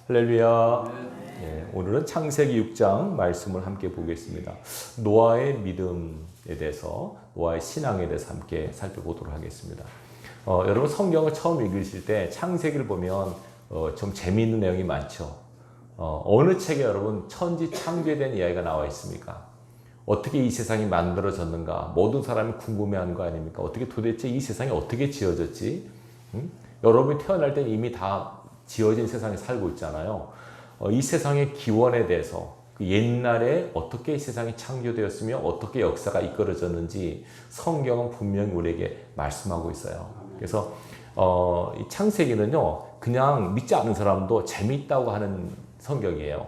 할렐루야. 예, 오늘은 창세기 6장 말씀을 함께 보겠습니다. 노아의 믿음에 대해서, 노아의 신앙에 대해서 함께 살펴보도록 하겠습니다. 여러분 성경을 처음 읽으실 때 창세기를 보면 좀 재미있는 내용이 많죠. 어느 책에 여러분 천지 창조에 대한 이야기가 나와 있습니까? 어떻게 이 세상이 만들어졌는가? 모든 사람이 궁금해하는 거 아닙니까? 어떻게 도대체 이 세상이 어떻게 지어졌지? 여러분이 태어날 때는 이미 다 지어진 세상에 살고 있잖아요. 이 세상의 기원에 대해서 그 옛날에 어떻게 이 세상이 창조되었으며 어떻게 역사가 이끌어졌는지 성경은 분명히 우리에게 말씀하고 있어요. 그래서 이 창세기는요, 그냥 믿지 않는 사람도 재미있다고 하는 성경이에요.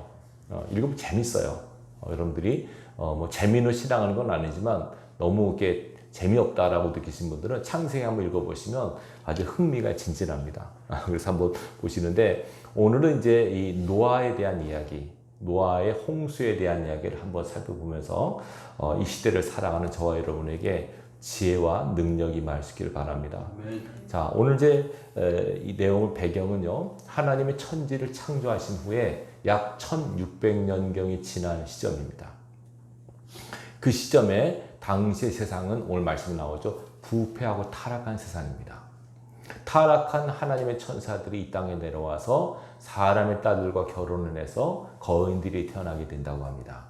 읽으면 재밌어요. 여러분들이 뭐 재미있는 신앙하는 건 아니지만 너무 이렇게 재미없다라고 느끼신 분들은 창세기 한번 읽어보시면 아주 흥미가 진진합니다. 그래서 한번 보시는데, 오늘은 이제 이 노아에 대한 이야기, 노아의 홍수에 대한 이야기를 한번 살펴보면서 이 시대를 살아가는 저와 여러분에게 지혜와 능력이 임하시기를 바랍니다. 자, 오늘 이제 이 내용의 배경은요, 하나님의 천지를 창조하신 후에 약 1600년경이 지난 시점입니다. 그 시점에 당시의 세상은 오늘 말씀이 나오죠. 부패하고 타락한 세상입니다. 타락한 하나님의 천사들이 이 땅에 내려와서 사람의 딸들과 결혼을 해서 거인들이 태어나게 된다고 합니다.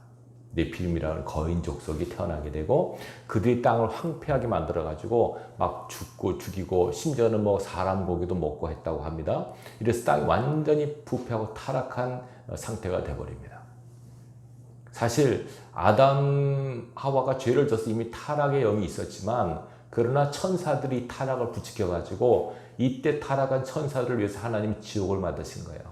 네피림이라는 거인 족속이 태어나게 되고, 그들이 땅을 황폐하게 만들어가지고 막 죽고 죽이고 심지어는 뭐 사람 고기도 먹고 했다고 합니다. 이래서 땅이 완전히 부패하고 타락한 상태가 되어버립니다. 사실 아담 하와가 죄를 져서 이미 타락의 영이 있었지만, 그러나 천사들이 타락을 부추겨가지고 이때 타락한 천사들을 위해서 하나님이 지옥을 만드신 거예요.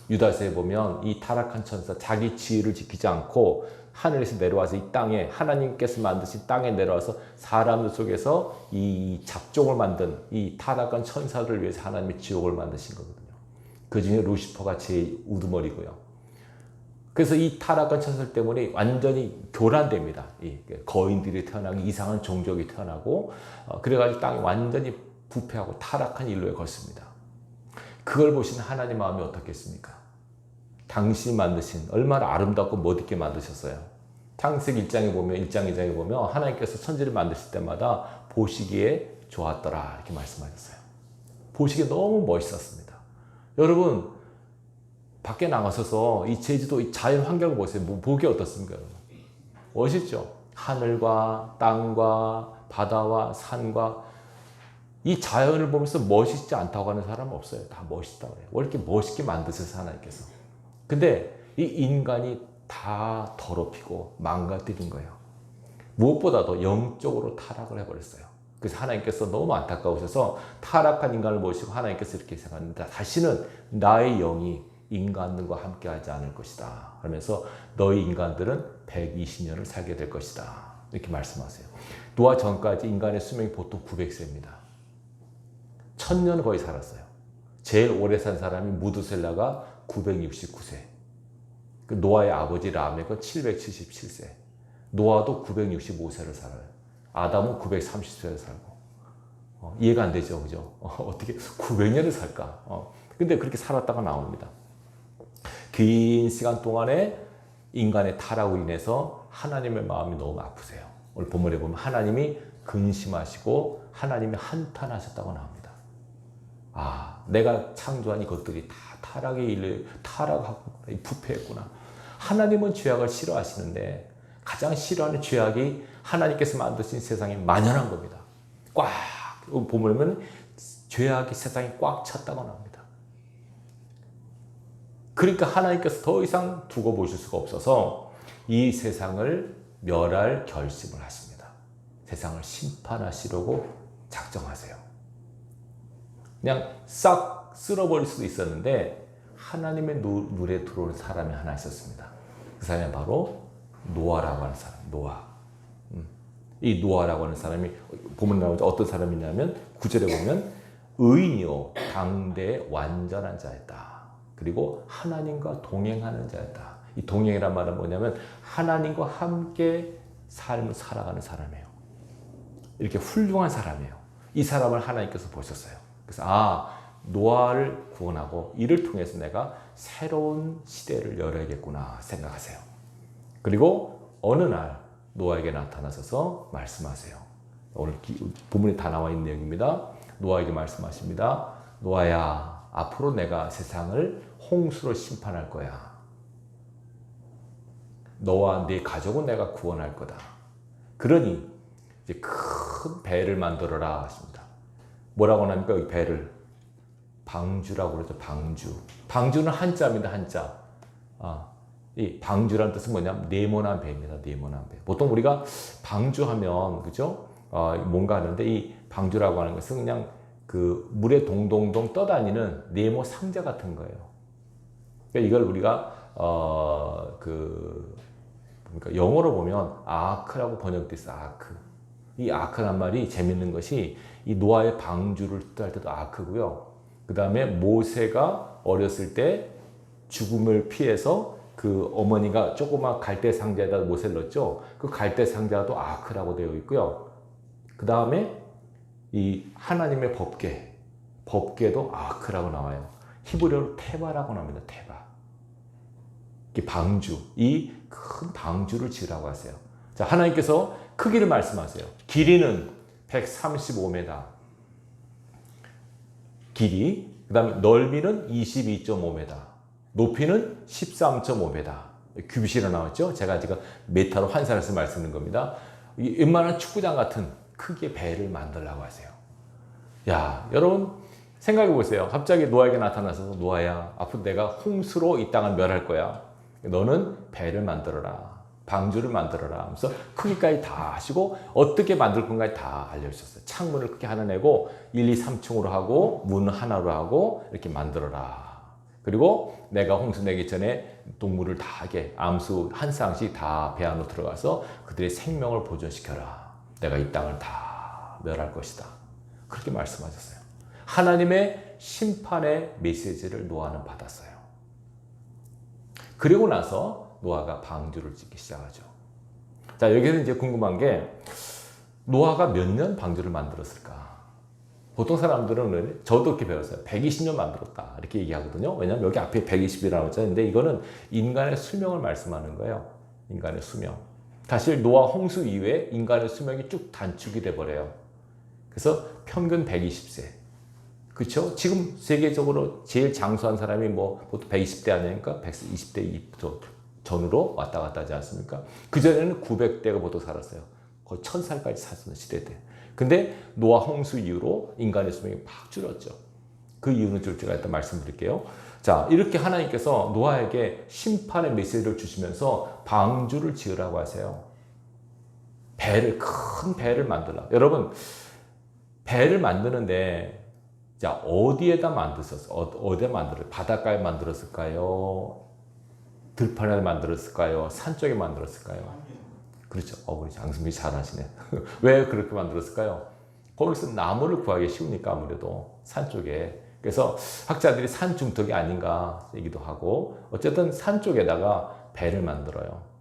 유다서에 보면 이 타락한 천사, 자기 지위를 지키지 않고 하늘에서 내려와서 이 땅에, 하나님께서 만드신 땅에 내려와서 사람들 속에서 이 잡종을 만든 이 타락한 천사들을 위해서 하나님이 지옥을 만드신 거거든요. 그 중에 루시퍼가 제일 우두머리고요. 그래서 이 타락한 천사들 때문에 완전히 교란됩니다. 이 거인들이 태어나고 이상한 종족이 태어나고, 그래가지고 땅이 완전히 부패하고 타락한 일로에 걸습니다. 그걸 보신 하나님 마음이 어떻겠습니까? 당신이 만드신 얼마나 아름답고 멋있게 만드셨어요. 창세기 1장에 보면, 1장 2장에 보면 하나님께서 천지를 만드실 때마다 보시기에 좋았더라 이렇게 말씀하셨어요. 보시기에 너무 멋있었습니다. 여러분, 밖에 나가셔서 이 제주도 이 자연 환경을 보세요. 보기 어떻습니까? 멋있죠? 하늘과 땅과 바다와 산과 이 자연을 보면서 멋있지 않다고 하는 사람은 없어요. 다 멋있다고 해요. 왜 이렇게 멋있게 만드셔서 하나님께서. 근데 이 인간이 다 더럽히고 망가뜨린 거예요. 무엇보다도 영적으로 타락을 해버렸어요. 그래서 하나님께서 너무 안타까우셔서 타락한 인간을 모시고 하나님께서 이렇게 생각합니다. 다시는 나의 영이 인간들과 함께 하지 않을 것이다. 그러면서 너희 인간들은 120년을 살게 될 것이다. 이렇게 말씀하세요. 노아 전까지 인간의 수명이 보통 900세입니다. 1000년 거의 살았어요. 제일 오래 산 사람이 무두셀라가 969세. 노아의 아버지 라멕은 777세. 노아도 965세를 살아요. 아담은 930세를 살고. 이해가 안 되죠, 그죠? 어떻게 900년을 살까? 근데 그렇게 살았다가 나옵니다. 긴 시간 동안에 인간의 타락으로 인해서 하나님의 마음이 너무 아프세요. 오늘 본문에 보면 하나님이 근심하시고 하나님이 한탄하셨다고 나옵니다. 아, 내가 창조한 이것들이 다 타락의 일을 타락하고 부패했구나. 하나님은 죄악을 싫어하시는데 가장 싫어하는 죄악이 하나님께서 만드신 세상에 만연한 겁니다. 꽉 보면 죄악이 세상에 꽉 찼다고 나옵니다. 그러니까 하나님께서 더 이상 두고 보실 수가 없어서 이 세상을 멸할 결심을 하십니다. 세상을 심판하시려고 작정하세요. 그냥 싹 쓸어버릴 수도 있었는데 하나님의 눈에 들어오는 사람이 하나 있었습니다. 그 사람이 바로 노아라고 하는 사람. 노아. 이 노아라고 하는 사람이 보면 나오죠. 어떤 사람이냐면 9절에 보면 의인이요 당대의 완전한 자였다. 그리고 하나님과 동행하는 자였다. 이 동행이란 말은 뭐냐면 하나님과 함께 삶을 살아가는 사람이에요. 이렇게 훌륭한 사람이에요. 이 사람을 하나님께서 보셨어요. 그래서 노아를 구원하고 이를 통해서 내가 새로운 시대를 열어야겠구나 생각하세요. 그리고 어느 날 노아에게 나타나셔서 말씀하세요. 오늘 본문에 다 나와 있는 내용입니다. 노아에게 말씀하십니다. 노아야, 앞으로 내가 세상을 홍수로 심판할 거야. 너와 네 가족은 내가 구원할 거다. 그러니 이제 큰 배를 만들어라 하십니다. 뭐라고 합니까? 이 배를 방주라고 그러죠. 방주. 방주는 한자입니다. 한자. 이 방주라는 뜻은 뭐냐면 네모난 배입니다. 네모난 배. 보통 우리가 방주하면 그죠? 뭔가 하는데 이 방주라고 하는 것은 그냥 그 물에 동동동 떠다니는 네모 상자 같은 거예요. 그러니까 이걸 우리가 그러니까 영어로 보면 아크라고 번역돼 있어. 아크. 이 아크란 말이 재밌는 것이 이 노아의 방주를 뜻할 때도 아크고요. 그 다음에 모세가 어렸을 때 죽음을 피해서 그 어머니가 조그만 갈대 상자에다 모세를 넣었죠. 그 갈대 상자도 아크라고 되어 있고요. 그 다음에 이 하나님의 법궤도 아크라고 나와요. 히브리어로 테바라고 나옵니다. 테바. 이 방주, 이 큰 방주를 지으라고 하세요. 자, 하나님께서 크기를 말씀하세요. 길이는 135m. 길이. 그 다음에 넓이는 22.5m. 높이는 13.5m. 규빗이라 나왔죠? 제가 지금 메타로 환산해서 말씀드린 겁니다. 웬만한 축구장 같은 크기의 배를 만들라고 하세요. 야, 여러분 생각해 보세요. 갑자기 노아에게 나타나서 노아야, 앞으로 내가 홍수로 이 땅을 멸할 거야. 너는 배를 만들어라. 방주를 만들어라 하면서 크기까지 다 하시고 어떻게 만들 건가 다 알려주셨어요. 창문을 크게 하나 내고 1, 2, 3층으로 하고 문 하나로 하고 이렇게 만들어라. 그리고 내가 홍수 내기 전에 동물을 다 하게 암수 한 쌍씩 다 배 안으로 들어가서 그들의 생명을 보존시켜라. 내가 이 땅을 다 멸할 것이다. 그렇게 말씀하셨어요. 하나님의 심판의 메시지를 노아는 받았어요. 그리고 나서 노아가 방주를 짓기 시작하죠. 자, 여기서 이제 궁금한 게 노아가 몇 년 방주를 만들었을까? 보통 사람들은 저도 그렇게 배웠어요. 120년 만들었다 이렇게 얘기하거든요. 왜냐하면 여기 앞에 120이라고 했잖아요. 근데 이거는 인간의 수명을 말씀하는 거예요. 인간의 수명. 사실 노아 홍수 이후에 인간의 수명이 쭉 단축이 돼버려요. 그래서 평균 120세. 그렇죠? 지금 세계적으로 제일 장수한 사람이 뭐 보통 120대 아니니까 120대 전으로 왔다 갔다 하지 않습니까? 그전에는 900대가 보통 살았어요. 거의 1000살까지 살았던 시대 때. 근데 노아 홍수 이후로 인간의 수명이 팍 줄었죠. 그 이유는 제가 일단 말씀드릴게요. 자, 이렇게 하나님께서 노아에게 심판의 메시지를 주시면서 방주를 지으라고 하세요. 큰 배를 만들라. 여러분, 배를 만드는데 자, 어디에다 만드셨어요? 어디에 만들었어요? 바닷가에 만들었을까요? 들판에 만들었을까요? 산 쪽에 만들었을까요? 그렇죠. 우리 장승민이 잘하시네. 왜 그렇게 만들었을까요? 거기서 나무를 구하기 쉬우니까 아무래도 산 쪽에. 그래서 학자들이 산 중턱이 아닌가 얘기도 하고 어쨌든 산 쪽에다가 배를 만들어요.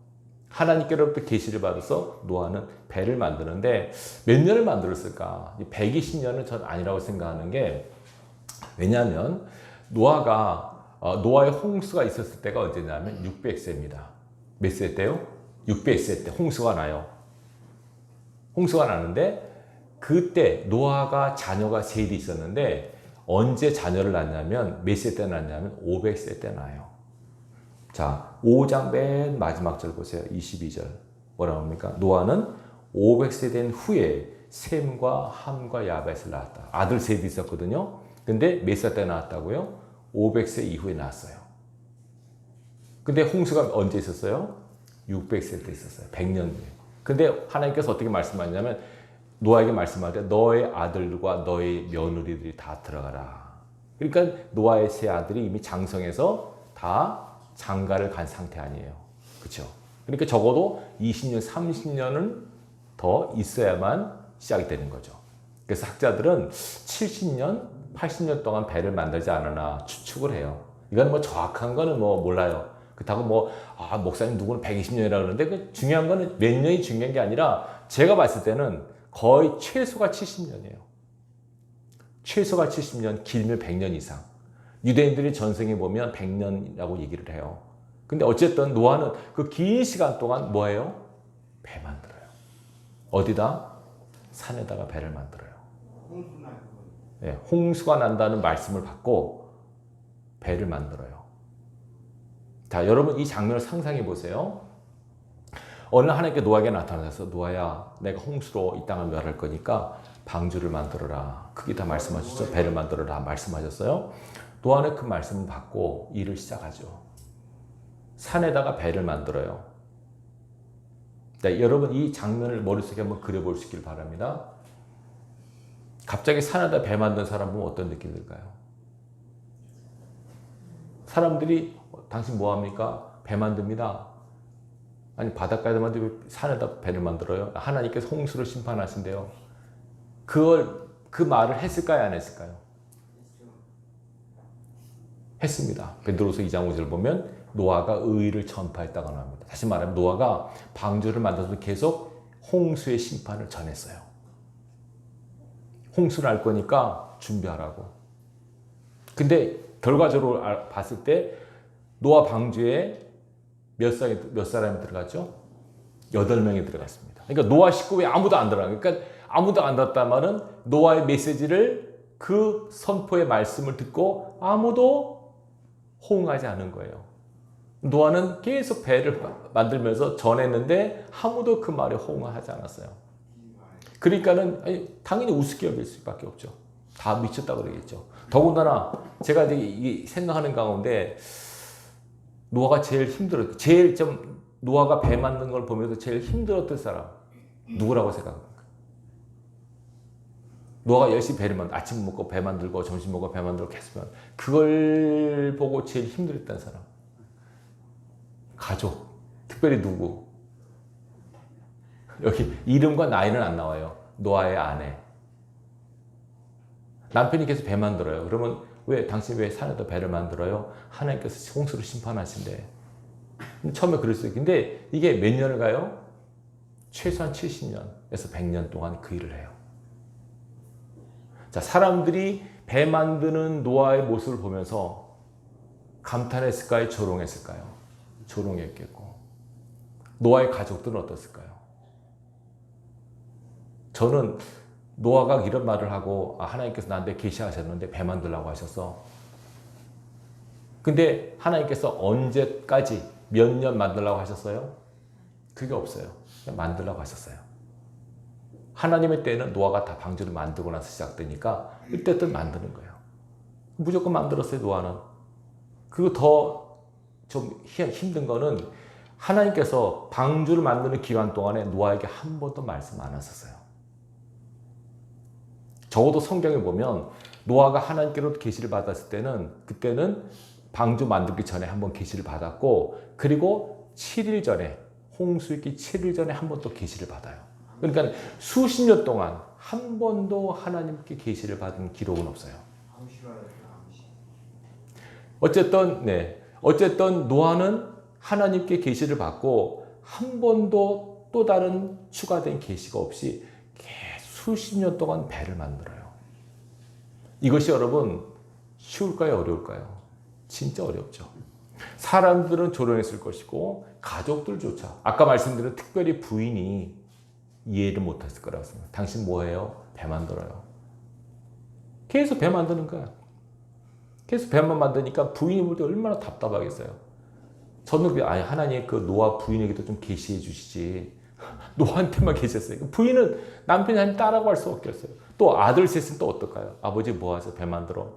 하나님께로부터 계시를 받아서 노아는 배를 만드는데 몇 년을 만들었을까? 120년은 전 아니라고 생각하는 게 왜냐하면 노아의 홍수가 있었을 때가 언제냐면 600세입니다. 몇 세 때요? 600세 때 홍수가 나요. 홍수가 나는데 그때 노아가 자녀가 셋이 있었는데 언제 자녀를 낳냐면 몇 세 때 낳냐면 500세 때 낳아요. 자, 5장 맨 마지막 절 보세요. 22절. 뭐라고 합니까? 노아는 500세 된 후에 셈과 함과 야벳을 낳았다. 아들 셋이 있었거든요. 근데 몇 살 때 낳았다고요? 500세 이후에 낳았어요. 근데 홍수가 언제 있었어요? 600세 때 있었어요. 100년 뒤에. 근데 하나님께서 어떻게 말씀하냐면 노아에게 말씀하되 너의 아들과 너의 며느리들이 다 들어가라. 그러니까 노아의 세 아들이 이미 장성해서 다 장가를 간 상태 아니에요. 그렇죠? 그러니까 적어도 20년, 30년은 더 있어야만 시작이 되는 거죠. 그래서 학자들은 70년, 80년 동안 배를 만들지 않았나 추측을 해요. 이건 뭐 정확한 거는 뭐 몰라요. 그렇다고 목사님 누구는 120년이라고 그러는데 그 중요한 거는 몇 년이 중요한 게 아니라 제가 봤을 때는 거의 최소가 70년이에요. 최소가 70년, 길면 100년 이상. 유대인들이 전생에 보면 100년이라고 얘기를 해요. 근데 어쨌든 노아는 그 긴 시간 동안 뭐예요? 배 만들어요. 어디다? 산에다가 배를 만들어요. 네, 홍수가 난다는 말씀을 받고 배를 만들어요. 자, 여러분 이 장면을 상상해 보세요. 어느 날 하나님께 노아에게 나타나서 노아야, 내가 홍수로 이 땅을 멸할 거니까 방주를 만들어라. 그게 다 말씀하셨죠. 배를 만들어라 말씀하셨어요. 노아는 그 말씀을 받고 일을 시작하죠. 산에다가 배를 만들어요. 네, 여러분 이 장면을 머릿속에 한번 그려볼 수 있길 바랍니다. 갑자기 산에다 배 만든 사람 보면 어떤 느낌이 들까요? 사람들이 당신 뭐합니까? 배 만듭니다. 아니 바닷가에다 만들고 산에다 배를 만들어요? 하나님께서 홍수를 심판하신대요. 그 말을 했을까요? 안 했을까요? 했습니다. 베드로서 2장 5절 보면 노아가 의의를 전파했다고 합니다. 다시 말하면 노아가 방주를 만들어서 계속 홍수의 심판을 전했어요. 홍수를 알 거니까 준비하라고. 근데 결과적으로 봤을 때 노아 방주에 몇 사람이 들어갔죠? 8명이 들어갔습니다. 그러니까 노아 식구에 아무도 안 들어가요. 그러니까 아무도 안 들었단 말은 노아의 메시지를 그 선포의 말씀을 듣고 아무도 호응하지 않은 거예요. 노아는 계속 배를 만들면서 전했는데 아무도 그 말에 호응을 하지 않았어요. 그러니까는 당연히 우습게 여길 수밖에 없죠. 다 미쳤다고 그러겠죠. 더군다나 제가 이제 생각하는 가운데 노아가 제일 힘들었어요. 제일 좀 노아가 배 만든 걸 보면서 제일 힘들었던 사람 누구라고 생각합니까? 노아가 열심히 배를 아침 먹고 배 만들고 점심 먹고 배 만들고 했으면 그걸 보고 제일 힘들었던 사람 가족, 특별히 누구? 여기 이름과 나이는 안 나와요. 노아의 아내. 남편이 계속 배 만들어요. 그러면 당신 왜 산에다 배를 만들어요? 하나님께서 홍수를 심판하신대. 처음에 그랬어요. 근데 이게 몇 년을 가요? 최소한 70년에서 100년 동안 그 일을 해요. 자, 사람들이 배 만드는 노아의 모습을 보면서 감탄했을까요? 조롱했을까요? 조롱했겠고. 노아의 가족들은 어떻을까요? 저는 노아가 이런 말을 하고 하나님께서 나한테 계시하셨는데 배 만들라고 하셨어. 근데 하나님께서 언제까지 몇 년 만들라고 하셨어요? 그게 없어요. 그냥 만들라고 하셨어요. 하나님의 때는 노아가 다 방주를 만들고 나서 시작되니까 이때부터 만드는 거예요. 무조건 만들었어요. 노아는. 그리고 더 좀 힘든 거는 하나님께서 방주를 만드는 기간 동안에 노아에게 한 번도 말씀 안 하셨어요. 적어도 성경에 보면 노아가 하나님께로부터 계시를 받았을 때는 그때는 방주 만들기 전에 한 번 계시를 받았고 그리고 7일 전에 홍수 있기 7일 전에 한 번 또 계시를 받아요. 그러니까 수십 년 동안 한 번도 하나님께 계시를 받은 기록은 없어요. 어쨌든 노아는 하나님께 계시를 받고 한 번도 또 다른 추가된 계시가 없이 수십 년 동안 배를 만들어요. 이것이 여러분 쉬울까요? 어려울까요? 진짜 어렵죠. 사람들은 조롱했을 것이고 가족들조차 아까 말씀드린 특별히 부인이 이해를 못했을 거라고 생각합니다. 당신 뭐해요? 배 만들어요. 계속 배 만드는 거야. 계속 배만 만드니까 부인이 볼 때 얼마나 답답하겠어요. 저는 하나님 그 노아 부인에게도 좀 계시해 주시지. 노아한테만 계셨어요. 부인은 남편이 하나님 따라고 할 수 없겠어요. 또 아들 셋은 또 어떨까요? 아버지 뭐 하세요? 배 만들어.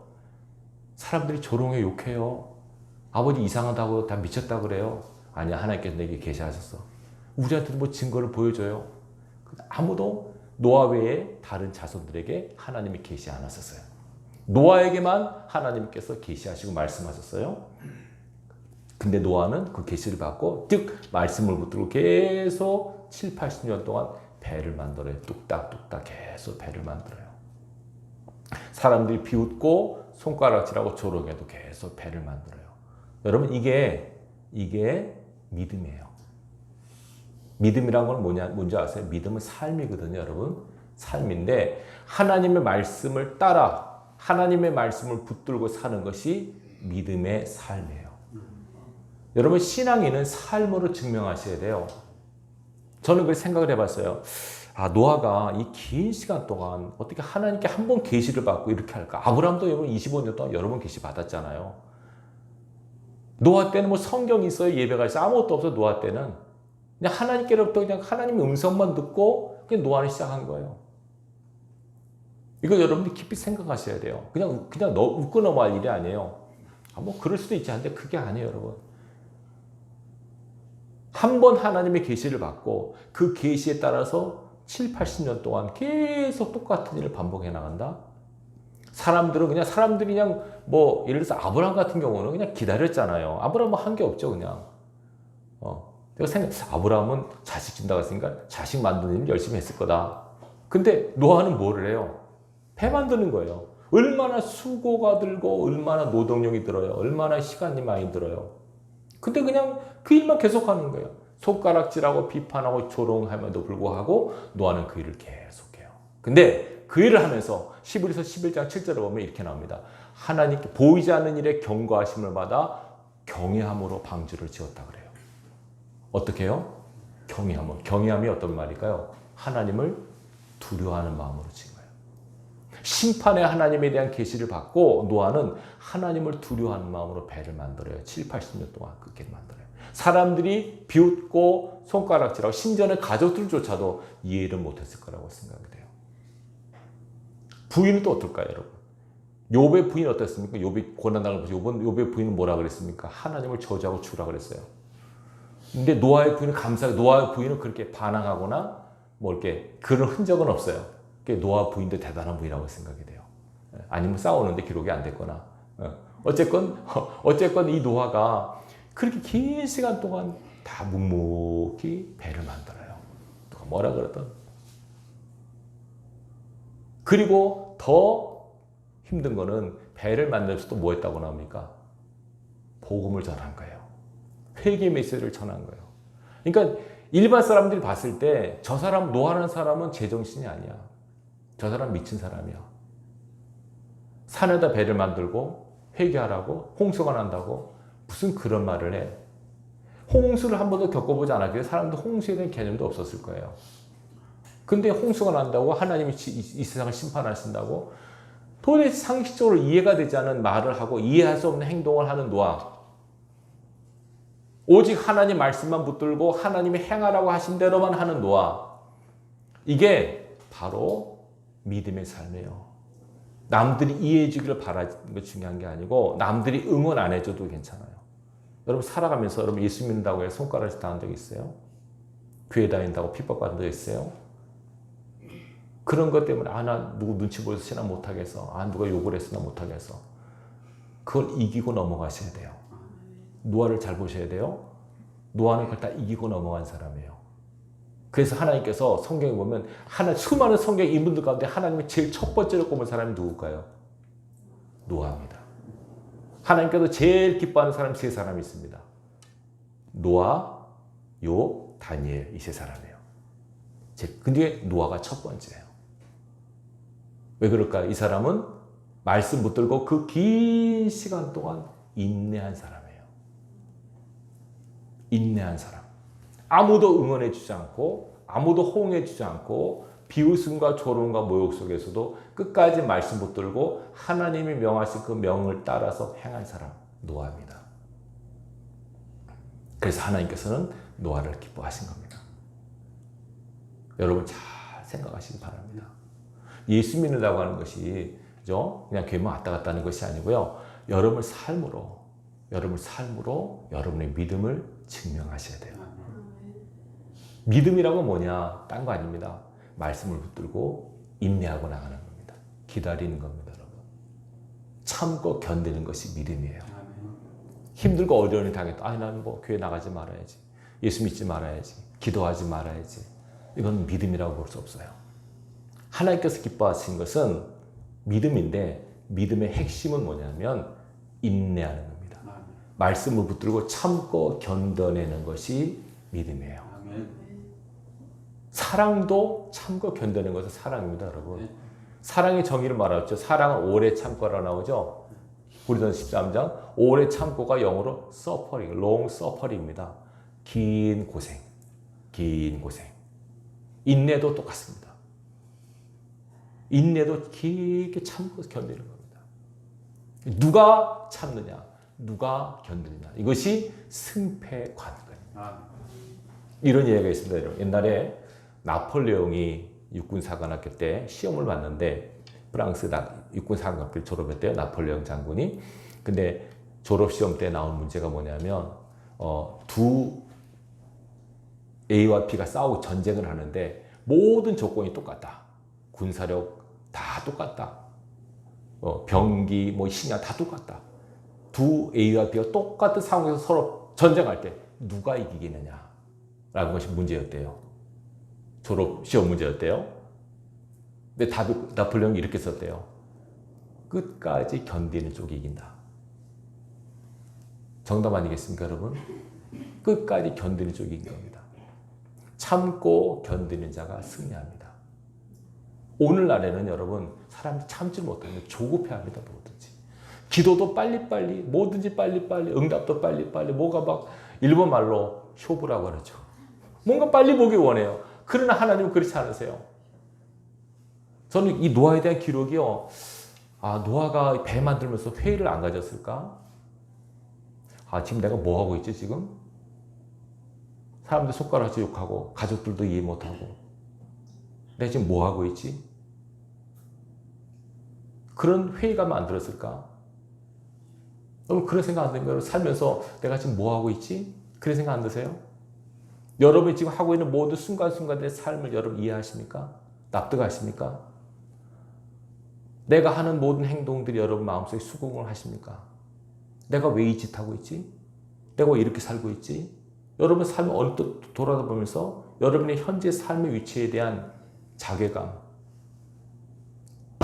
사람들이 조롱해 욕해요. 아버지 이상하다고 다 미쳤다고 그래요. 아니야, 하나님께서 내게 계시하셨어. 우리한테도 뭐 증거를 보여줘요. 아무도 노아 외에 다른 자손들에게 하나님이 계시 안 하셨어요. 노아에게만 하나님께서 계시하시고 말씀하셨어요. 근데 노아는 그 계시를 받고 즉 말씀을 붙들고 계속 7, 80년 동안 배를 만들어요. 뚝딱뚝딱 계속 배를 만들어요. 사람들이 비웃고 손가락질하고 조롱해도 계속 배를 만들어요. 여러분 이게 믿음이에요. 믿음이란 건 뭔지 아세요? 믿음은 삶이거든요, 여러분. 삶인데 하나님의 말씀을 따라 하나님의 말씀을 붙들고 사는 것이 믿음의 삶이에요. 여러분, 신앙인은 삶으로 증명하셔야 돼요. 저는 그 생각을 해봤어요. 노아가 이 긴 시간 동안 어떻게 하나님께 한 번 계시를 받고 이렇게 할까? 아브라함도 여러분 25년 동안 여러 번 계시 받았잖아요. 노아 때는 뭐 성경이 있어요? 예배가 있어요? 아무것도 없어. 노아 때는 그냥 하나님께로부터 그냥 하나님의 음성만 듣고 그냥 노아를 시작한 거예요. 이거 여러분들이 깊이 생각하셔야 돼요. 그냥 웃고 넘어갈 일이 아니에요. 뭐 그럴 수도 있지 않은데 그게 아니에요, 여러분. 한 번 하나님의 계시를 받고 그 계시에 따라서 7, 80년 동안 계속 똑같은 일을 반복해 나간다. 사람들이 그냥 뭐 예를 들어서 아브라함 같은 경우는 그냥 기다렸잖아요. 아브라함은 한 게 없죠, 그냥. 내가 아브라함은 자식 준다고 했으니까 자식 만드는 일 열심히 했을 거다. 근데 노아는 뭐를 해요? 배 만드는 거예요. 얼마나 수고가 들고 얼마나 노동력이 들어요. 얼마나 시간이 많이 들어요. 근데 그냥 그 일만 계속하는 거예요. 손가락질하고 비판하고 조롱함에도 불구하고 노아는 그 일을 계속해요. 근데 그 일을 하면서 히브리서 11장 7절에 보면 이렇게 나옵니다. 하나님께 보이지 않는 일에 경고하심을 받아 경외함으로 방주를 지었다 그래요. 어떻게 해요? 경외함으로. 경외함이 어떤 말일까요? 하나님을 두려워하는 마음으로 지은 거예요. 심판의 하나님에 대한 계시를 받고 노아는 하나님을 두려워하는 마음으로 배를 만들어요. 7, 80년 동안 그 배를 만들어요. 사람들이 비웃고 손가락질하고 심지어는 가족들조차도 이해를 못했을 거라고 생각이 돼요. 부인은 또 어떨까요, 여러분? 욥의 부인 어땠습니까? 욥이 고난당을 보시고 욥의 부인은 뭐라 그랬습니까? 하나님을 저주하고 죽으라 그랬어요. 근데 노아의 부인은 그렇게 반항하거나 뭐 이렇게 그런 흔적은 없어요. 노아 부인도 대단한 부인이라고 생각이 돼요. 아니면 싸우는데 기록이 안 됐거나. 어쨌건 이 노아가 그렇게 긴 시간 동안 다 묵묵히 배를 만들어요. 누가 뭐라 그러든. 그리고 더 힘든 거는 배를 만들면서 또 뭐 했다고 나옵니까? 복음을 전한 거예요. 회개 메시지를 전한 거예요. 그러니까 일반 사람들이 봤을 때 저 사람, 노아라는 사람은 제정신이 아니야. 저 사람 미친 사람이야. 산에다 배를 만들고 회개하라고 홍수가 난다고 무슨 그런 말을 해. 홍수를 한 번도 겪어보지 않았기에 사람도 홍수에 대한 개념도 없었을 거예요. 근데 홍수가 난다고 하나님이 이 세상을 심판하신다고 도대체 상식적으로 이해가 되지 않은 말을 하고 이해할 수 없는 행동을 하는 노아. 오직 하나님 말씀만 붙들고 하나님이 행하라고 하신 대로만 하는 노아. 이게 바로 믿음의 삶이에요. 남들이 이해해 주기를 바라는 게 중요한 게 아니고 남들이 응원 안 해줘도 괜찮아요. 여러분 살아가면서 여러분 예수 믿는다고 해서 손가락질 당한 적 있어요? 교회 다닌다고 핍박받은 적 있어요? 그런 것 때문에 나 누구 눈치 보여서 신앙 못하겠어. 누가 욕을 해서 나 못하겠어. 그걸 이기고 넘어가셔야 돼요. 노아를 잘 보셔야 돼요. 노아는 그걸 다 이기고 넘어간 사람이에요. 그래서 하나님께서 성경에 보면 수많은 성경 인물들 가운데 하나님이 제일 첫 번째로 꼽은 사람이 누굴까요? 노아입니다. 하나님께서 제일 기뻐하는 사람이 세 사람이 있습니다. 노아, 욥, 다니엘 이 세 사람이에요. 근데 노아가 첫 번째예요. 왜 그럴까요? 이 사람은 말씀 붙들고 그 긴 시간 동안 인내한 사람이에요. 인내한 사람. 아무도 응원해 주지 않고 아무도 호응해 주지 않고 비웃음과 조롱과 모욕 속에서도 끝까지 말씀 붙들고 하나님이 명하신 그 명을 따라서 행한 사람 노아입니다. 그래서 하나님께서는 노아를 기뻐하신 겁니다. 여러분 잘 생각하시기 바랍니다. 예수 믿는다고 하는 것이 그냥 교회만 왔다 갔다 하는 것이 아니고요. 여러분의 삶으로 여러분의 믿음을 증명하셔야 돼요. 믿음이라고 뭐냐? 딴 거 아닙니다. 말씀을 붙들고 인내하고 나가는 겁니다. 기다리는 겁니다, 여러분. 참고 견디는 것이 믿음이에요. 힘들고 어려운 일 당했다. 나는 뭐 교회 나가지 말아야지. 예수 믿지 말아야지. 기도하지 말아야지. 이건 믿음이라고 볼 수 없어요. 하나님께서 기뻐하시는 것은 믿음인데 믿음의 핵심은 뭐냐면 인내하는 겁니다. 말씀을 붙들고 참고 견뎌내는 것이 믿음이에요. 사랑도 참고 견뎌내는 것은 사랑입니다, 여러분. 사랑의 정의를 말하죠. 사랑은 오래 참고라 나오죠. 고린도서 13장. 오래 참고가 영어로 suffering, long suffering입니다. 긴 고생, 긴 고생. 인내도 똑같습니다. 인내도 길게 참고 견디는 겁니다. 누가 참느냐, 누가 견디느냐. 이것이 승패 관건입니다. 이런 이야기가 있습니다. 여러분. 옛날에 나폴레옹이 육군사관학교 때 시험을 봤는데 프랑스 육군사관학교를 졸업했대요. 나폴레옹 장군이. 근데 졸업시험 때 나온 문제가 뭐냐면 두 A와 B가 싸우고 전쟁을 하는데 모든 조건이 똑같다. 군사력 다 똑같다. 병기, 식량 다 똑같다. 두 A와 B가 똑같은 상황에서 서로 전쟁할 때 누가 이기겠느냐 라는 것이 문제였대요. 졸업 시험 문제였대요. 근데 나폴레옹이 이렇게 썼대요. 끝까지 견디는 쪽이 이긴다. 정답 아니겠습니까, 여러분? 끝까지 견디는 쪽이 이긴 겁니다. 참고 견디는 자가 승리합니다. 오늘날에는 여러분, 사람이 참지 못하면 조급해합니다, 뭐든지. 기도도 빨리빨리, 뭐든지 빨리빨리, 응답도 빨리빨리, 뭐가 막 일본 말로 쇼부라고 그러죠. 뭔가 빨리 보기 원해요. 그러나 하나님은 그렇지 않으세요. 저는 이 노아에 대한 기록이요. 노아가 배 만들면서 회의를 안 가졌을까? 지금 내가 뭐 하고 있지, 지금? 사람들 손가락질 욕하고, 가족들도 이해 못하고. 내가 지금 뭐 하고 있지? 그런 회의가 만들었을까? 여러분, 그런 생각 안 드는가요? 살면서 내가 지금 뭐 하고 있지? 그런 생각 안 드세요? 여러분이 지금 하고 있는 모든 순간순간의 삶을 여러분 이해하십니까? 납득하십니까? 내가 하는 모든 행동들이 여러분 마음속에 수긍을 하십니까? 내가 왜 이 짓 하고 있지? 내가 왜 이렇게 살고 있지? 여러분 삶을 언뜻 돌아보면서 여러분의 현재 삶의 위치에 대한 자괴감.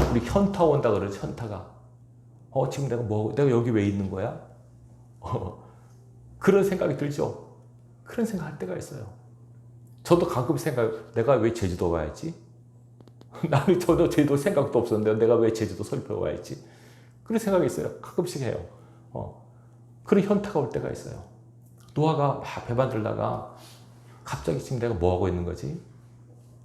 우리 현타 온다 그러죠, 현타가. 지금 내가 여기 왜 있는 거야? 그런 생각이 들죠? 그런 생각 할 때가 있어요. 저도 가끔 내가 왜 제주도 가야지? 나는 저도 제주도 생각도 없었는데 내가 왜 제주도 서귀포 가야지? 그런 생각이 있어요. 가끔씩 해요. 그런 현타가 올 때가 있어요. 노아가 막 배 만들다가 갑자기 지금 내가 뭐 하고 있는 거지?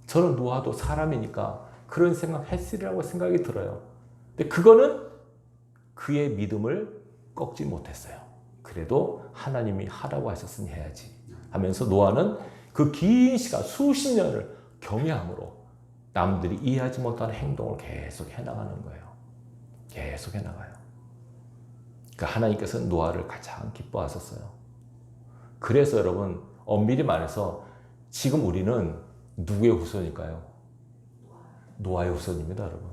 저는 노아도 사람이니까 그런 생각 했으리라고 생각이 들어요. 근데 그거는 그의 믿음을 꺾지 못했어요. 그래도 하나님이 하라고 하셨으니 해야지 하면서 노아는 그 긴 시간 수십 년을 경외함으로 남들이 이해하지 못하는 행동을 계속 해나가는 거예요. 계속 해나가요. 그러니까 하나님께서는 노아를 가장 기뻐하셨어요. 그래서 여러분 엄밀히 말해서 지금 우리는 누구의 후손일까요? 노아의 후손입니다, 여러분.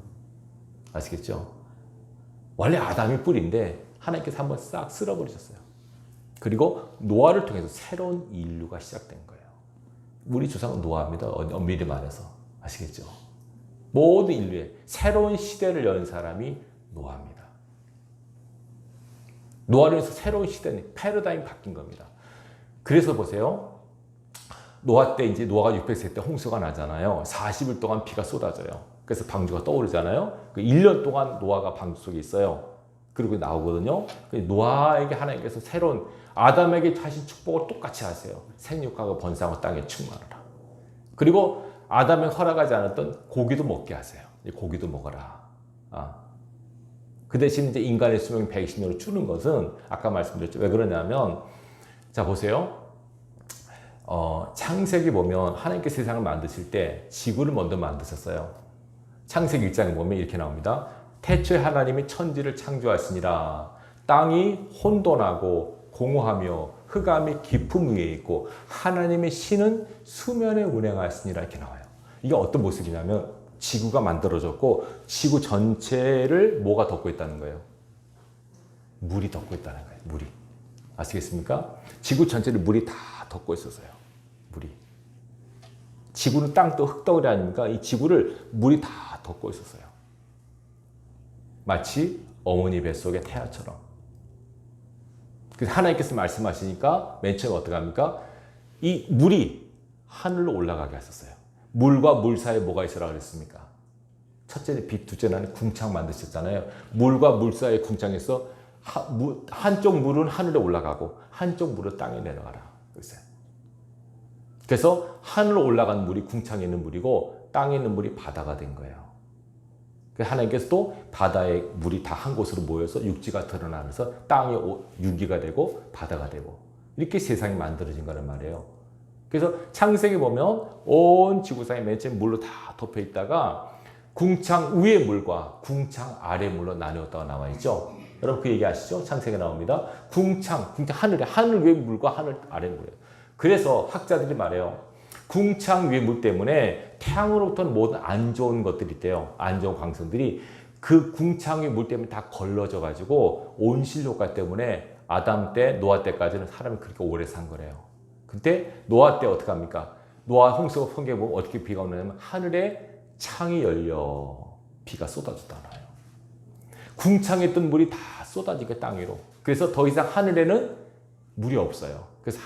아시겠죠? 원래 아담이 뿌리인데 하나님께서 한번 싹 쓸어버리셨어요. 그리고 노아를 통해서 새로운 인류가 시작된 거예요. 우리 조상은 노아입니다. 엄밀히 말해서. 아시겠죠? 모든 인류의 새로운 시대를 연 사람이 노아입니다. 노아를 해서 새로운 시대는 패러다임이 바뀐 겁니다. 그래서 보세요. 노아 때 이제 노아가 600세 때 홍수가 나잖아요. 40일 동안 비가 쏟아져요. 그래서 방주가 떠오르잖아요. 1년 동안 노아가 방주 속에 있어요. 그리고 나오거든요. 노아에게 하나님께서 새로운 아담에게 하신 축복을 똑같이 하세요. 생육하고 번성하고 땅에 충만하라. 그리고 아담에 허락하지 않았던 고기도 먹게 하세요. 고기도 먹어라. 그 대신 이제 인간의 수명이 120년으로 줄은 것은 아까 말씀드렸죠. 왜 그러냐면 자 보세요. 창세기 보면 하나님께서 세상을 만드실 때 지구를 먼저 만드셨어요. 창세기 1장에 보면 이렇게 나옵니다. 태초에 하나님이 천지를 창조하시니라. 땅이 혼돈하고 공허하며 흑암이 깊음 위에 있고 하나님의 신은 수면에 운행하시니라 이렇게 나와요. 이게 어떤 모습이냐면 지구가 만들어졌고 지구 전체를 뭐가 덮고 있다는 거예요? 물이 덮고 있다는 거예요. 물이. 아시겠습니까? 지구 전체를 물이 다 덮고 있었어요. 물이. 지구는 땅도 흙덩어리 아닙니까? 이 지구를 물이 다 덮고 있었어요. 마치 어머니 뱃속의 태아처럼. 그래서 하나님께서 말씀하시니까 맨 처음에 어떻게 합니까? 이 물이 하늘로 올라가게 하셨어요. 물과 물 사이에 뭐가 있으라 그랬습니까? 첫째는 빛, 둘째는 궁창 만드셨잖아요. 물과 물 사이의 궁창에서 한쪽 물은 하늘에 올라가고 한쪽 물은 땅에 내려가라. 그래서 하늘로 올라간 물이 궁창에 있는 물이고 땅에 있는 물이 바다가 된 거예요. 하나님께서 또 바다의 물이 다 한 곳으로 모여서 육지가 드러나면서 땅이 유기가 되고 바다가 되고 이렇게 세상이 만들어진 거란 말이에요. 그래서 창세기 보면 온 지구상이 맨 처음 물로 다 덮여 있다가 궁창 위의 물과 궁창 아래 물로 나뉘었다가 나와 있죠. 여러분 그 얘기 아시죠? 창세기에 나옵니다. 궁창 하늘 위의 물과 하늘 아래 물이에요. 그래서 학자들이 말해요. 궁창 위의 물 때문에 태양으로부터는 모든 안 좋은 것들이 있대요. 안 좋은 광선들이 그 궁창 위의 물 때문에 다 걸러져 가지고 온실 효과 때문에 아담 때, 노아 때까지는 사람이 그렇게 오래 산 거래요. 그때 노아 때 어떻게 합니까? 노아 홍수가 성경에 보면 어떻게 비가 오냐면 하늘에 창이 열려 비가 쏟아졌잖아요. 궁창에 있던 물이 다 쏟아지게 땅 위로. 그래서 더 이상 하늘에는 물이 없어요. 그래서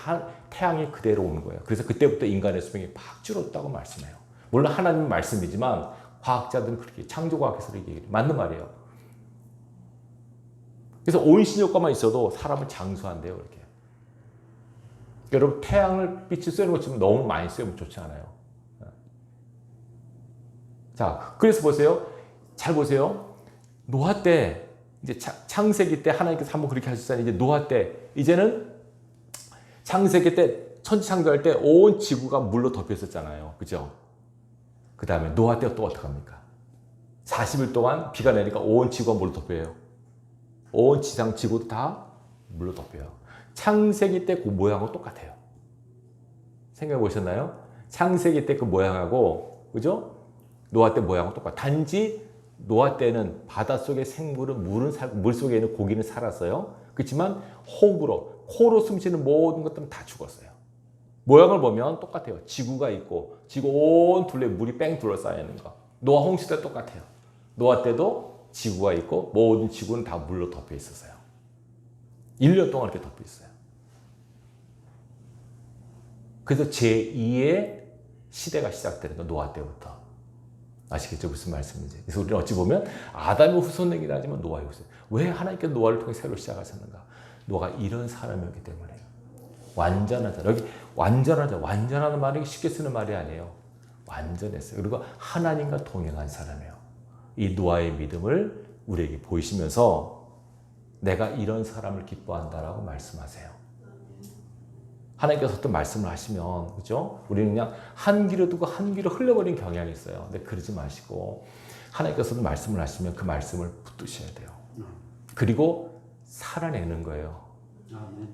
태양이 그대로 오는 거예요. 그래서 그때부터 인간의 수명이 팍 줄었다고 말씀해요. 물론 하나님 말씀이지만 과학자들은 그렇게 창조과학에서 이렇게 얘기해요. 맞는 말이에요. 그래서 온실효과만 있어도 사람을 장수한대요. 이렇게. 여러분 태양을 빛을 쐬는 것처럼 너무 많이 쐬면 좋지 않아요. 자, 그래서 보세요. 잘 보세요. 노아 때 이제 창세기 때 하나님께서 한번 그렇게 하셨잖아요. 이제 노아 때 이제는 창세기 때 천지 창조할 때 온 지구가 물로 덮여 있었잖아요. 그죠? 그 다음에 노아 때 또 어떡합니까? 40일 동안 비가 내니까 온 지구가 물로 덮여요. 온 지상 지구도 다 물로 덮여요. 창세기 때 그 모양하고 똑같아요. 생각해 보셨나요? 창세기 때 그 모양하고 그죠? 노아 때 모양하고 똑같아요. 단지 노아 때는 바닷속의 생물은 물 속에 있는 고기는 살았어요. 그렇지만 호흡으로 코로 숨쉬는 모든 것들은 다 죽었어요. 모양을 보면 똑같아요. 지구가 있고 지구 온 둘레 물이 뺑 둘러싸여 있는 거. 노아 홍수 때 똑같아요. 노아 때도 지구가 있고 모든 지구는 다 물로 덮여 있었어요. 1년 동안 이렇게 덮여 있어요. 그래서 제2의 시대가 시작되는 거 노아 때부터. 아시겠죠? 무슨 말씀인지. 그래서 우리는 어찌 보면 아담의 후손이긴 하지만 노아의 후손. 왜 하나님께서 노아를 통해 새로 시작하셨는가? 노아가 이런 사람이었기 때문에. 완전한 자. 여기 완전한 자. 완전하다는 말이 쉽게 쓰는 말이 아니에요. 완전했어요. 그리고 하나님과 동행한 사람이에요. 이 노아의 믿음을 우리에게 보이시면서 내가 이런 사람을 기뻐한다라고 말씀하세요. 하나님께서 어떤 말씀을 하시면, 그죠? 우리는 그냥 한 귀로 듣고 한 귀로 흘려버리는 경향이 있어요. 근데 그러지 마시고, 하나님께서도 말씀을 하시면 그 말씀을 붙드셔야 돼요. 그리고 살아내는 거예요.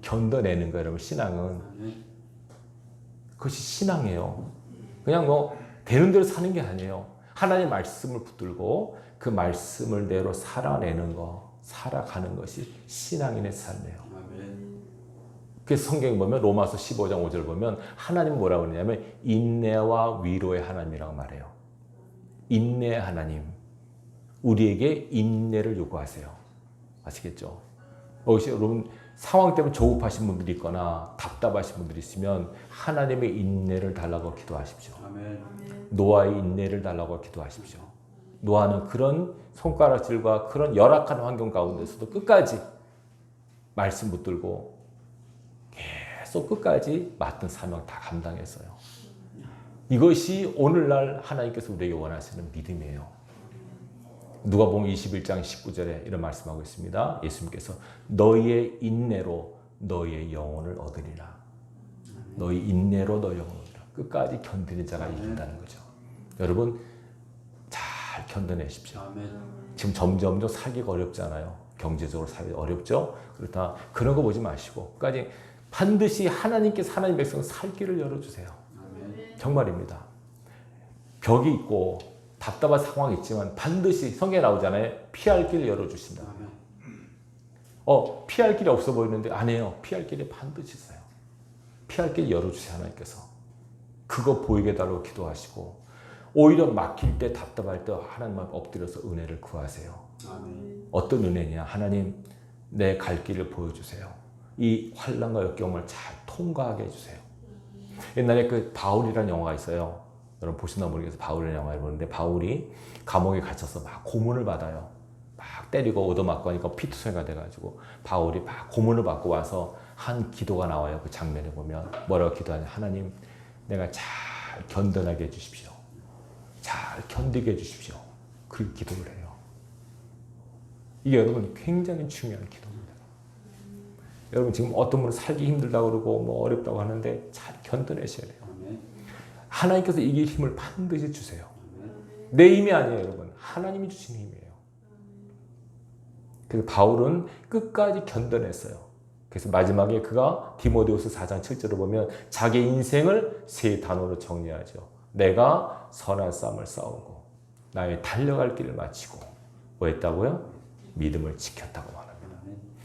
견뎌내는 거예요, 여러분. 신앙은. 그것이 신앙이에요. 그냥 뭐, 되는 대로 사는 게 아니에요. 하나님의 말씀을 붙들고 그 말씀을 대로 살아내는 거, 살아가는 것이 신앙인의 삶이에요. 그래서 성경에 보면 로마서 15장 5절 보면 하나님 뭐라고 그러냐면 인내와 위로의 하나님이라고 말해요. 인내의 하나님. 우리에게 인내를 요구하세요. 아시겠죠? 혹시 여러분 상황 때문에 조급하신 분들이 있거나 답답하신 분들이 있으면 하나님의 인내를 달라고 기도하십시오. 노아의 인내를 달라고 기도하십시오. 노아는 그런 손가락질과 그런 열악한 환경 가운데서도 끝까지 말씀 붙들고 계속 끝까지 맡은 사명 다 감당했어요. 이것이 오늘날 하나님께서 우리에게 원하시는 믿음이에요. 누가복음 21장 19절에 이런 말씀하고 있습니다. 예수님께서 너희의 인내로 너희의 영혼을 얻으리라. 너희 인내로 너희 영혼을 얻으리라. 끝까지 견디는 자가 이긴다는 거죠. 여러분 잘 견뎌내십시오. 지금 점점 살기가 어렵잖아요. 경제적으로 살기 어렵죠. 그렇다 그런 거 보지 마시고 끝까지 반드시 하나님께서 하나님 백성을 살 길을 열어주세요. 정말입니다. 벽이 있고 답답한 상황이 있지만 반드시 성경에 나오잖아요. 피할 길을 열어주신다. 피할 길이 없어 보이는데 아니에요. 피할 길이 반드시 있어요. 피할 길 열어주세요. 하나님께서. 그거 보이게 해달라고 기도하시고 오히려 막힐 때 답답할 때 하나님 앞에 엎드려서 은혜를 구하세요. 어떤 은혜냐. 하나님 내 갈 길을 보여주세요. 이 환난과 역경을 잘 통과하게 해주세요. 옛날에 그 바울이라는 영화가 있어요. 여러분 보시나 모르겠어요. 바울의 영화를 보는데 바울이 감옥에 갇혀서 막 고문을 받아요. 막 때리고 얻어맞고 하니까 피투성이가 돼가지고 바울이 막 고문을 받고 와서 한 기도가 나와요. 그 장면에 보면 뭐라고 기도하냐. 하나님, 내가 잘 견뎌나게 해주십시오. 잘 견디게 해주십시오. 그 기도를 해요. 이게 여러분 굉장히 중요한 기도입니다. 여러분 지금 어떤 분은 살기 힘들다고 그러고 뭐 어렵다고 하는데 잘 견뎌내셔야 돼요. 하나님께서 이길 힘을 반드시 주세요. 내 힘이 아니에요, 여러분. 하나님이 주신 힘이에요. 그래서 바울은 끝까지 견뎌냈어요. 그래서 마지막에 그가 디모데후서 4장 7절을 보면 자기 인생을 세 단어로 정리하죠. 내가 선한 싸움을 싸우고 나의 달려갈 길을 마치고 뭐 했다고요? 믿음을 지켰다고 말합니다.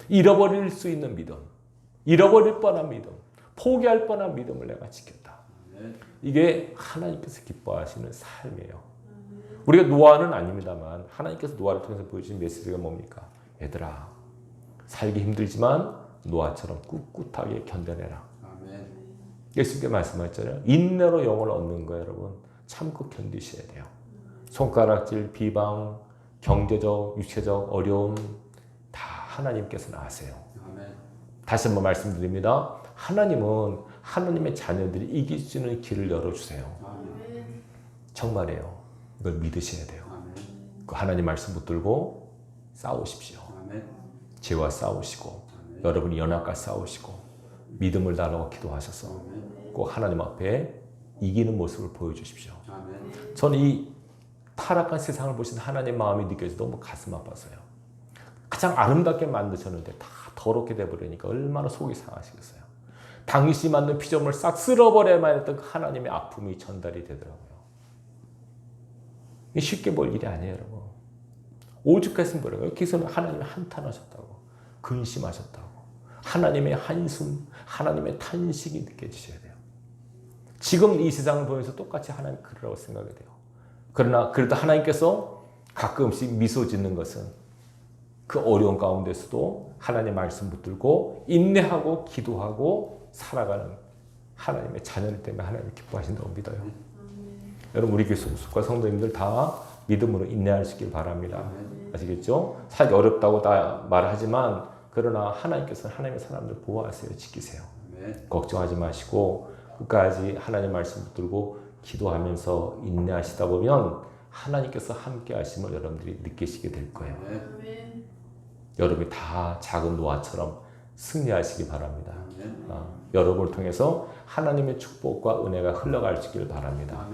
잃어버릴 수 있는 믿음, 잃어버릴 뻔한 믿음, 포기할 뻔한 믿음을 내가 지켰다. 이게 하나님께서 기뻐하시는 삶이에요. 우리가 노아는 아닙니다만 하나님께서 노아를 통해서 보여주신 메시지가 뭡니까? 얘들아, 살기 힘들지만 노아처럼 꿋꿋하게 견뎌내라. 예수님께 말씀하셨잖아요. 인내로 영혼을 얻는 거예요, 여러분. 참고 견디셔야 돼요. 손가락질, 비방, 경제적, 육체적 어려움 다 하나님께서는 아세요. 다시 한번 말씀드립니다. 하나님은 하나님의 자녀들이 이길 수 있는 길을 열어주세요. 정말이에요. 이걸 믿으셔야 돼요. 그 하나님 말씀 붙들고 싸우십시오. 죄와 싸우시고 여러분이 연약과 싸우시고 믿음을 달라고 기도하셔서 꼭 하나님 앞에 이기는 모습을 보여주십시오. 저는 이 타락한 세상을 보신 하나님 마음이 느껴져서 너무 가슴 아팠어요. 가장 아름답게 만드셨는데 다 더럽게 돼버리니까 얼마나 속이 상하시겠어요. 당신이 만든 피조물을 싹 쓸어버려야만 했던 그 하나님의 아픔이 전달이 되더라고요. 쉽게 볼 일이 아니에요, 여러분. 오죽했으면 뭐라고요? 여기서 하나님이 한탄하셨다고, 근심하셨다고, 하나님의 한숨, 하나님의 탄식이 느껴지셔야 돼요. 지금 이 세상을 보면서 똑같이 하나님 그러라고 생각이 돼요. 그러나 그래도 하나님께서 가끔씩 미소 짓는 것은 그 어려운 가운데서도 하나님의 말씀 붙들고 인내하고 기도하고 살아가는 하나님의 자녀들 때문에 하나님이 기뻐하신다고 믿어요. 여러분 우리 교수과 성도님들 다 믿음으로 인내할 수 있길 바랍니다. 아시겠죠? 살기 어렵다고 다 말하지만 그러나 하나님께서는 하나님의 사람들 보호하세요. 지키세요. 걱정하지 마시고 끝까지 하나님의 말씀 붙들고 기도하면서 인내하시다 보면 하나님께서 함께 하심을 여러분들이 느끼시게 될 거예요. 여러분이 다 작은 노아처럼 승리하시기 바랍니다. 여러분을 통해서 하나님의 축복과 은혜가 흘러갈 수 있기를 바랍니다.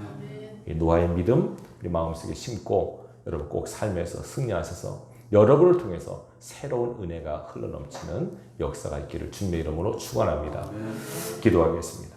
이 노아의 믿음 우리 마음속에 심고 여러분 꼭 삶에서 승리하셔서 여러분을 통해서 새로운 은혜가 흘러넘치는 역사가 있기를 주님의 이름으로 축원합니다. 기도하겠습니다.